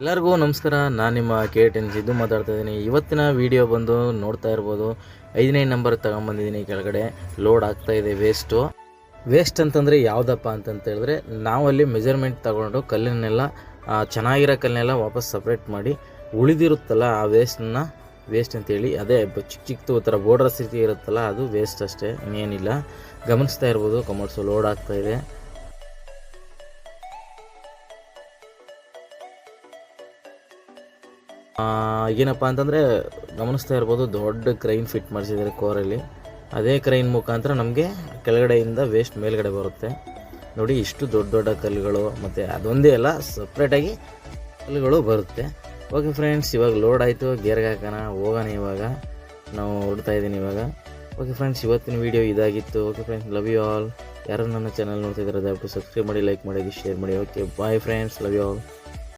ಎಲ್ಲರಿಗೂ ನಮಸ್ಕಾರ. ನಾನು ನಿಮ್ಮ KTN ಸಿದ್ದು ಮಾತಾಡ್ತಾ ಇದ್ದೀನಿ. ಇವತ್ತಿನ ವಿಡಿಯೋ ಬಂದು ನೋಡ್ತಾ ಇರ್ಬೋದು, 5ನೇ ನಂಬರ್ ತಗೊಂಬಂದಿದ್ದೀನಿ. ಕೆಳಗಡೆ ಲೋಡ್ ಆಗ್ತಾಯಿದೆ ವೇಸ್ಟ್ ಅಂತಂದರೆ ಯಾವುದಪ್ಪ ಅಂತ ಹೇಳಿದ್ರೆ, ನಾವಲ್ಲಿ ಮೆಜರ್ಮೆಂಟ್ ತಗೊಂಡು ಕಲ್ಲನ್ನೆಲ್ಲ ಚೆನ್ನಾಗಿರೋ ಕಲ್ಲನ್ನೆಲ್ಲ ವಾಪಸ್ ಸಪ್ರೇಟ್ ಮಾಡಿ ಉಳಿದಿರುತ್ತಲ್ಲ ಆ ವೇಸ್ಟ್ ಅಂತೇಳಿ, ಅದೇ ಚಿಕ್ಕ ಥರ ಬೋರ್ಡರ್ ಸ್ಥಿತಿ ಇರುತ್ತಲ್ಲ ಅದು ವೇಸ್ಟ್ ಅಷ್ಟೇ, ಇನ್ನೇನಿಲ್ಲ. ಗಮನಿಸ್ತಾ ಇರ್ಬೋದು ಕಮರ್ಸು ಲೋಡ್ ಆಗ್ತಾಯಿದೆ. ಏನಪ್ಪ ಅಂತಂದರೆ ಗಮನಿಸ್ತಾ ಇರ್ಬೋದು, ದೊಡ್ಡ ಕ್ರೈನ್ ಫಿಟ್ ಮಾಡಿಸಿದ್ದಾರೆ ಕೋರಲ್ಲಿ. ಅದೇ ಕ್ರೈನ್ ಮುಖಾಂತರ ನಮಗೆ ಕೆಳಗಡೆಯಿಂದ ವೇಸ್ಟ್ ಮೇಲ್ಗಡೆ ಬರುತ್ತೆ ನೋಡಿ. ಇಷ್ಟು ದೊಡ್ಡ ದೊಡ್ಡ ಕಲ್ಲುಗಳು, ಮತ್ತು ಅದೊಂದೇ ಎಲ್ಲ ಸಪ್ರೇಟಾಗಿ ಕಲ್ಲುಗಳು ಬರುತ್ತೆ. ಓಕೆ ಫ್ರೆಂಡ್ಸ್, ಇವಾಗ ಲೋಡ್ ಆಯಿತು, ಗೇರ್ಗೆ ಹಾಕೋಣ, ಹೋಗೋಣ. ಇವಾಗ ನಾವು ಹೊರಡ್ತಾ ಇದ್ದೀನಿ ಇವಾಗ. ಓಕೆ ಫ್ರೆಂಡ್ಸ್, ಇವತ್ತಿನ ವೀಡಿಯೋ ಇದಾಗಿತ್ತು. Okay friends, love you all. ಯಾರು ನನ್ನ ಚಾನಲ್ ನೋಡ್ತಿದ್ದಾರೆ ದಯವಿಟ್ಟು ಸಬ್ಸ್ಕ್ರೈಬ್ ಮಾಡಿ, ಲೈಕ್ ಮಾಡಿ, ಶೇರ್ ಮಾಡಿ. Okay bye friends, love you all.